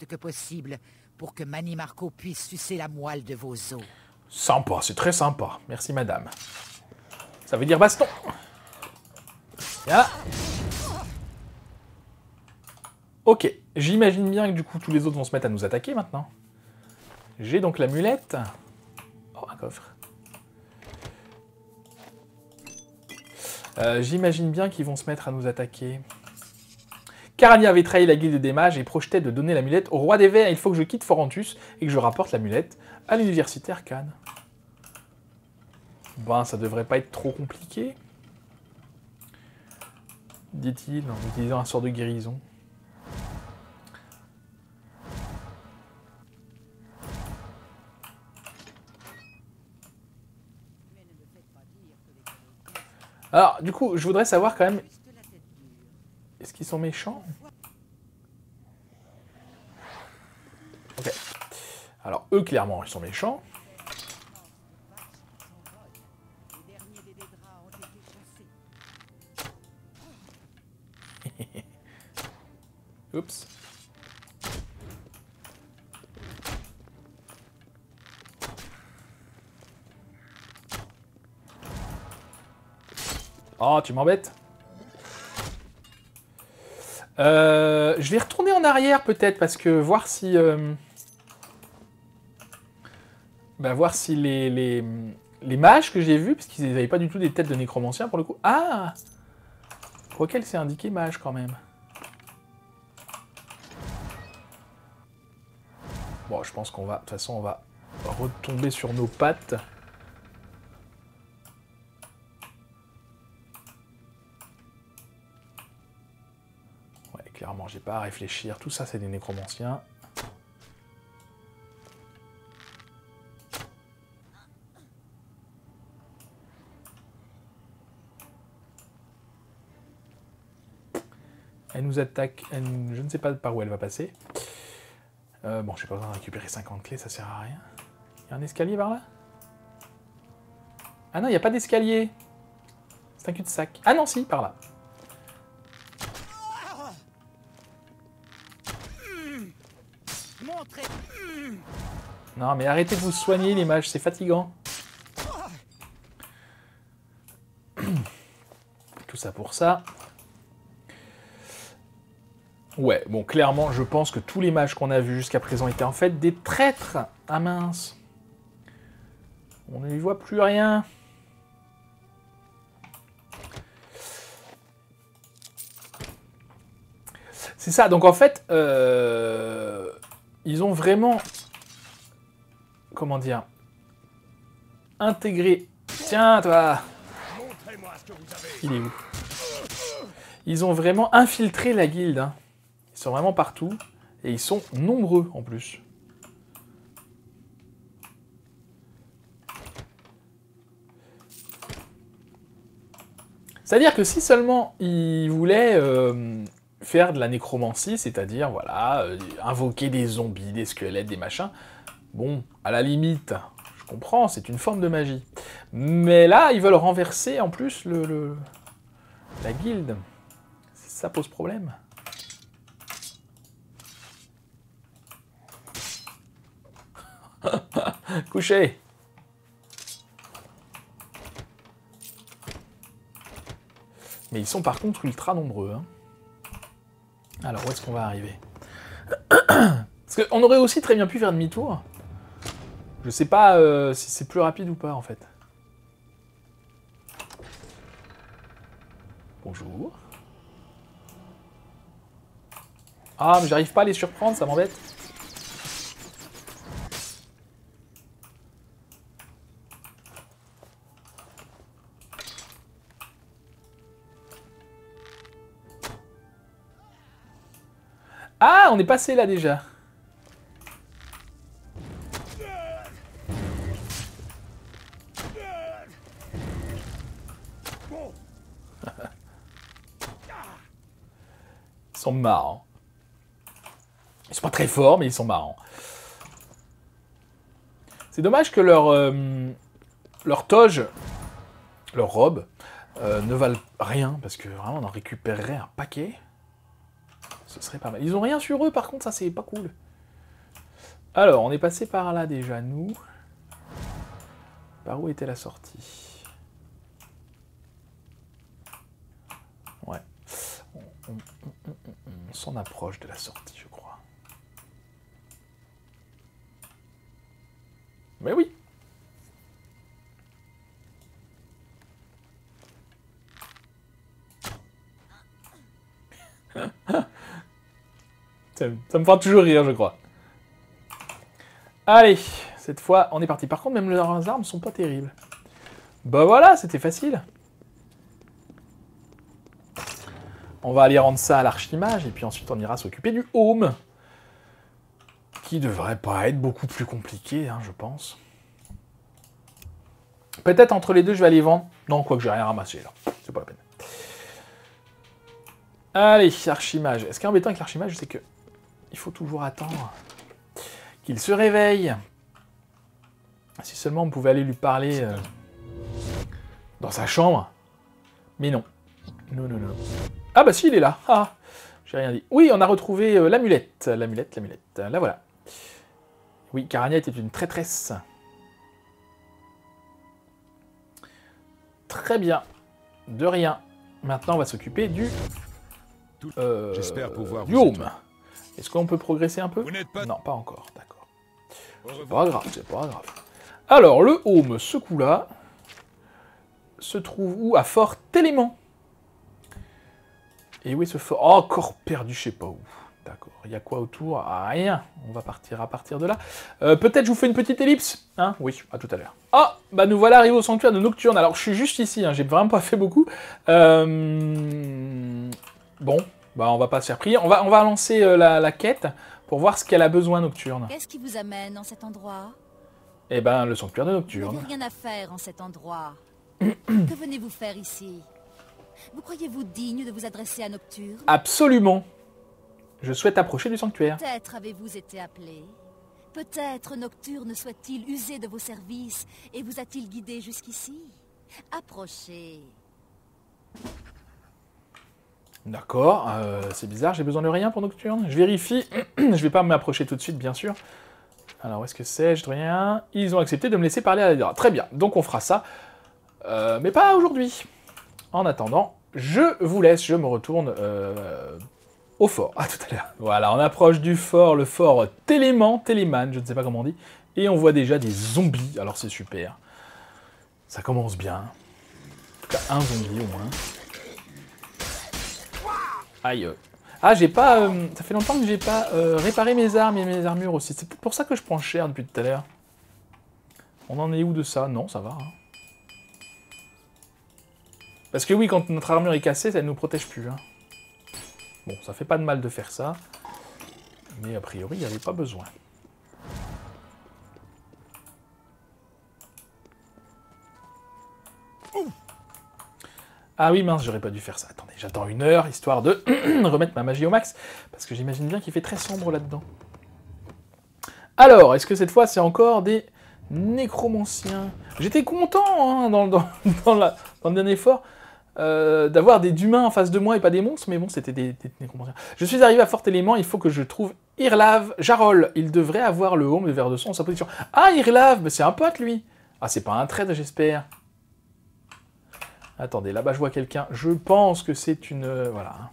vite que possible pour que Manny Marco puisse sucer la moelle de vos os. Sympa, c'est très sympa. Merci, madame. Ça veut dire baston. Voilà. Ok, j'imagine bien que du coup, tous les autres vont se mettre à nous attaquer maintenant. J'ai donc l'amulette. Oh, un coffre. J'imagine bien qu'ils vont se mettre à nous attaquer. Karania avait trahi la guilde des mages et projetait de donner l'amulette au roi des vers. Il faut que je quitte Forantus et que je rapporte l'amulette à l'université Arcane. Ben, ça devrait pas être trop compliqué, dit-il en utilisant un sort de guérison. Alors, du coup, je voudrais savoir quand même... Est-ce qu'ils sont méchants? Ok. Alors, eux, clairement, ils sont méchants. Oups. Oh, tu m'embêtes. Je vais retourner en arrière peut-être parce que voir si... voir si les mages que j'ai vus, parce qu'ils n'avaient pas du tout des têtes de nécromanciens pour le coup. Ah! Pour lequel c'est indiqué mage quand même. Bon, je pense qu'on va... De toute façon, on va retomber sur nos pattes. Ouais, clairement, j'ai pas à réfléchir. Tout ça, c'est des nécromanciens. Elle nous attaque, je ne sais pas par où elle va passer. Bon, j'ai pas besoin de récupérer 50 clés, ça sert à rien. Il y a un escalier par là? Ah non, il n'y a pas d'escalier. C'est un cul-de-sac. Ah non, si, par là. Non, mais arrêtez de vous soigner, les mages, c'est fatigant. Tout ça pour ça. Ouais, bon, clairement, je pense que tous les mages qu'on a vus jusqu'à présent étaient en fait des traîtres. Ah mince. On ne lui voit plus rien. C'est ça, donc en fait, ils ont vraiment... Comment dire? Intégré... Tiens, toi! Il est où? Ils ont vraiment infiltré la guilde, hein. Ils sont vraiment partout, et ils sont nombreux en plus. C'est-à-dire que si seulement ils voulaient faire de la nécromancie, c'est-à-dire, voilà, invoquer des zombies, des squelettes, des machins, bon, à la limite, je comprends, c'est une forme de magie. Mais là, ils veulent renverser en plus la guilde. Ça pose problème. Couché. Mais ils sont par contre ultra nombreux. Hein. Alors, où est-ce qu'on va arriver? Parce qu'on aurait aussi très bien pu faire demi-tour. Je sais pas si c'est plus rapide ou pas, en fait. Bonjour. Ah, mais j'arrive pas à les surprendre, ça m'embête. Ah, on est passé là déjà. Ils sont marrants. Ils sont pas très forts, mais ils sont marrants. C'est dommage que leur toge, leur robe, ne valent rien, parce que vraiment on en récupérerait un paquet. Ce serait pas mal. Ils ont rien sur eux, par contre, ça c'est pas cool. Alors, on est passé par là déjà, nous. Par où était la sortie? Ouais. On s'en approche de la sortie, je crois. Mais oui. Ça me fera toujours rire, je crois. Allez, cette fois, on est parti. Par contre, même leurs armes sont pas terribles. Bah voilà, c'était facile. On va aller rendre ça à l'archimage, et puis ensuite on ira s'occuper du home. Qui devrait pas être beaucoup plus compliqué, hein, je pense. Peut-être entre les deux, je vais aller vendre. Non, quoique j'ai rien ramassé, là. C'est pas la peine. Allez, archimage. Ce qui est embêtant avec l'archimage, c'est que il faut toujours attendre qu'il se réveille. Si seulement on pouvait aller lui parler dans sa chambre. Mais non. Non, non, non. Ah bah si, il est là. Ah, j'ai rien dit. Oui, on a retrouvé l'amulette. L'amulette. La voilà. Oui, Karania était une traîtresse. Très bien. De rien. Maintenant, on va s'occuper du... J'espère pouvoir du vous home. aider. Est-ce qu'on peut progresser un peu? Vous n'êtes pas... Non, pas encore. D'accord. Au C'est revoir. pas grave, c'est pas grave. Alors, le home, ce coup-là, se trouve où? À Fort Télément. Et où est ce fort? Oh, encore perdu, je sais pas où. D'accord. Il y a quoi autour? Ah, rien. On va partir à partir de là. Peut-être je vous fais une petite ellipse, hein? Oui, à tout à l'heure. Ah, bah nous voilà arrivés au sanctuaire de Nocturne. Alors, je suis juste ici, hein, j'ai vraiment pas fait beaucoup. Bon, bah on va pas se faire prier. On va lancer la quête pour voir ce qu'elle a besoin, Nocturne. Qu'est-ce qui vous amène en cet endroit? Eh ben, le sanctuaire de Vous Nocturne. n'avez rien à faire en cet endroit. Que venez-vous faire ici? Vous croyez-vous digne de vous adresser à Nocturne? Absolument. Je souhaite approcher du sanctuaire. Peut-être avez-vous été appelé. Peut-être Nocturne souhaite-t-il user de vos services et vous a-t-il guidé jusqu'ici? Approchez. D'accord, c'est bizarre, j'ai besoin de rien pour Nocturne. Je vérifie. Je vais pas m'approcher tout de suite, bien sûr. Alors, où est-ce que c'est? Je ne rien. Ils ont accepté de me laisser parler à la DRA. Très bien, donc on fera ça. Mais pas aujourd'hui. En attendant, je vous laisse, je me retourne au fort. À tout à l'heure. Voilà, on approche du fort, le fort Téléman, je ne sais pas comment on dit. Et on voit déjà des zombies, alors c'est super. Ça commence bien. En tout cas, un zombie au moins. Aïe. Ah, j'ai pas... ça fait longtemps que j'ai pas réparé mes armes et mes armures aussi. C'est peut-être pour ça que je prends cher depuis tout à l'heure. On en est où de ça? Non, ça va. Hein. Parce que oui, quand notre armure est cassée, ça ne nous protège plus. Hein. Bon, ça fait pas de mal de faire ça. Mais a priori, il n'y avait pas besoin. Ah oui, mince, j'aurais pas dû faire ça. Attendez, j'attends 1 heure, histoire de remettre ma magie au max. Parce que j'imagine bien qu'il fait très sombre là-dedans. Alors, est-ce que cette fois, c'est encore des nécromanciens? J'étais content, hein, dans le dernier fort, d'avoir des humains en face de moi et pas des monstres, mais bon, c'était des nécromanciens. Je suis arrivé à Fort Élément, il faut que je trouve Irlav Jarol. Il devrait avoir le home de verre de son en sa position. Ah, Irlav, mais c'est un pote, lui. Ah, c'est pas un traître, j'espère. Attendez, là-bas, je vois quelqu'un. Je pense que c'est une... voilà.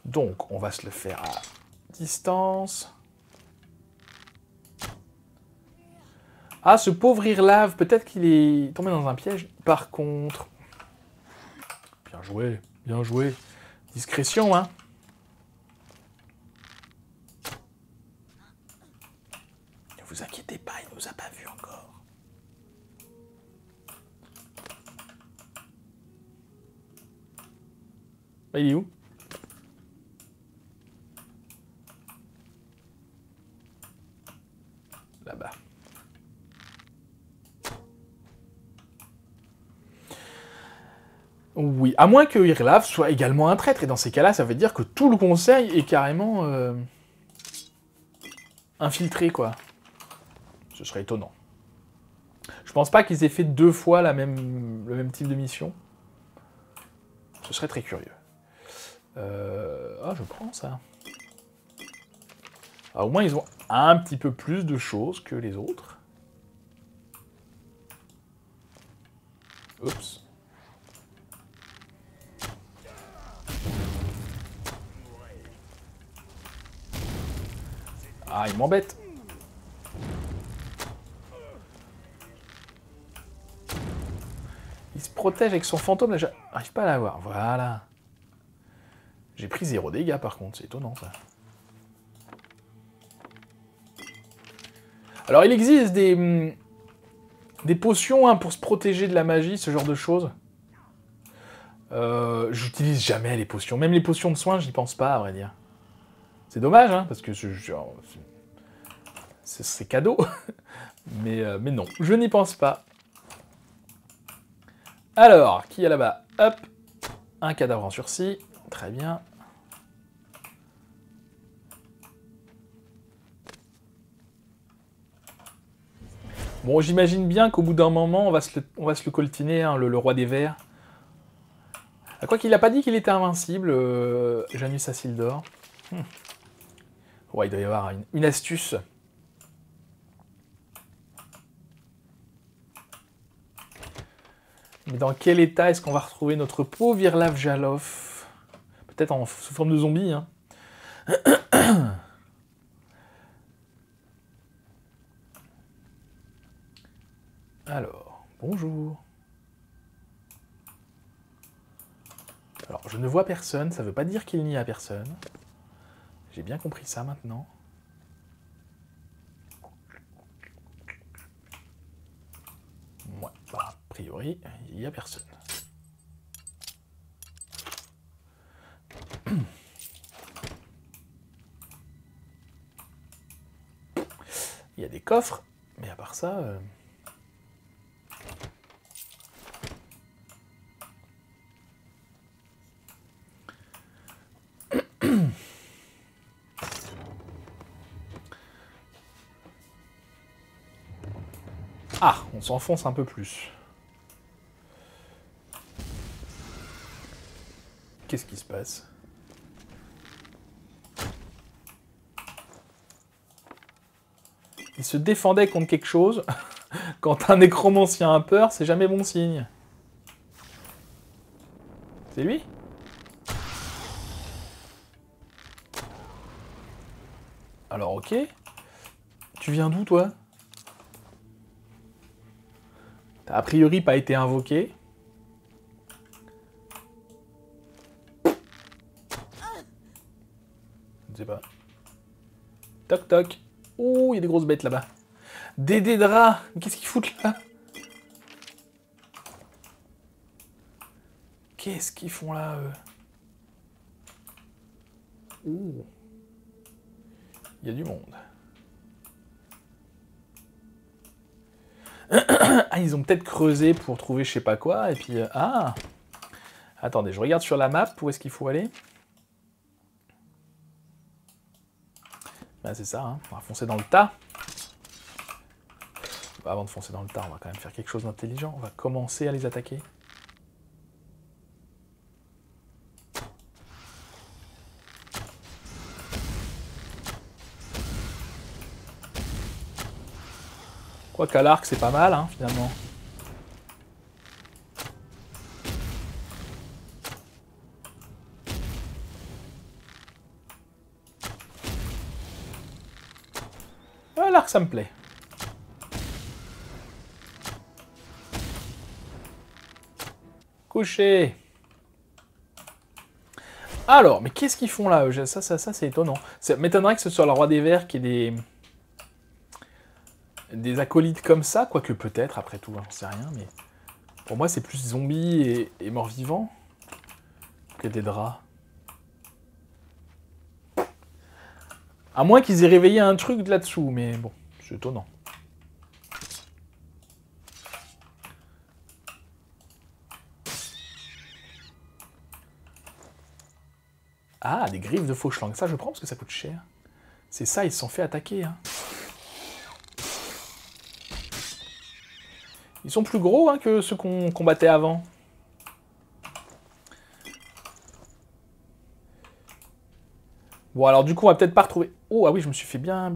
Donc, on va se le faire à distance. Ah, ce pauvre Irlav, peut-être qu'il est tombé dans un piège. Par contre... Bien joué, bien joué. Discrétion, hein. Ne vous inquiétez pas, il nous a pas vus encore. Il est où? Là-bas. Oui, à moins que Irlav soit également un traître, et dans ces cas-là, ça veut dire que tout le conseil est carrément infiltré, quoi. Ce serait étonnant. Je pense pas qu'ils aient fait 2 fois le même type de mission. Ce serait très curieux. Ah, je prends ça. Alors, au moins, ils ont un petit peu plus de choses que les autres. Oups. Ah, il m'embête. Il se protège avec son fantôme, là, j'arrive pas à l'avoir. Voilà. J'ai pris 0 dégâts, par contre. C'est étonnant, ça. Alors, il existe des potions hein, pour se protéger de la magie, ce genre de choses. J'utilise jamais les potions. Même les potions de soins, j'y pense pas, à vrai dire. C'est dommage, hein, parce que c'est cadeau. mais non, je n'y pense pas. Alors, qui est là-bas? Hop, un cadavre en sursis. Très bien. Bon, j'imagine bien qu'au bout d'un moment, on va se le coltiner, hein, le roi des vers. Quoi qu'il n'a pas dit qu'il était invincible, Janus Asyldor. Ouais, il doit y avoir une astuce. Mais dans quel état est-ce qu'on va retrouver notre pauvre Irlav Jalov? Peut-être sous forme de zombie, hein. Alors, bonjour. Alors, je ne vois personne, ça ne veut pas dire qu'il n'y a personne. J'ai bien compris ça maintenant. Ouais, bah, a priori, il n'y a personne. Il y a des coffres, mais à part ça... Ah, on s'enfonce un peu plus. Qu'est-ce qui se passe? Il se défendait contre quelque chose. Quand un nécromancien a peur, c'est jamais bon signe. C'est lui? Alors, ok. Tu viens d'où, toi? T'as a priori pas été invoqué. Je ne sais pas. Toc toc. Oh, il y a des grosses bêtes là-bas. Des draps. Qu'est-ce qu'ils foutent là? Qu'est-ce qu'ils font là, eux? Oh. Il y a du monde. Ah, ils ont peut-être creusé pour trouver je sais pas quoi, et puis... ah! Attendez, je regarde sur la map, où est-ce qu'il faut aller? Ben, c'est ça, hein. On va foncer dans le tas. Bah, avant de foncer dans le tas, on va quand même faire quelque chose d'intelligent. On va commencer à les attaquer. Quoique à l'arc, c'est pas mal, hein, finalement. Ouais, l'arc, ça me plaît. Couché. Alors, mais qu'est-ce qu'ils font là? Ça c'est étonnant. Ça m'étonnerait que ce soit le roi des vers qui ait des acolytes comme ça, quoique peut-être, après tout, j'en sais rien, mais pour moi c'est plus zombies et morts-vivants que des draps. À moins qu'ils aient réveillé un truc là-dessous, mais bon, c'est étonnant. Ah, des griffes de fauchelang, ça je prends parce que ça coûte cher. C'est ça, ils se sont fait attaquer, hein. Ils sont plus gros hein, que ceux qu'on combattait avant. Bon, alors du coup, on va peut-être pas retrouver... Oh, ah oui, je me suis fait bien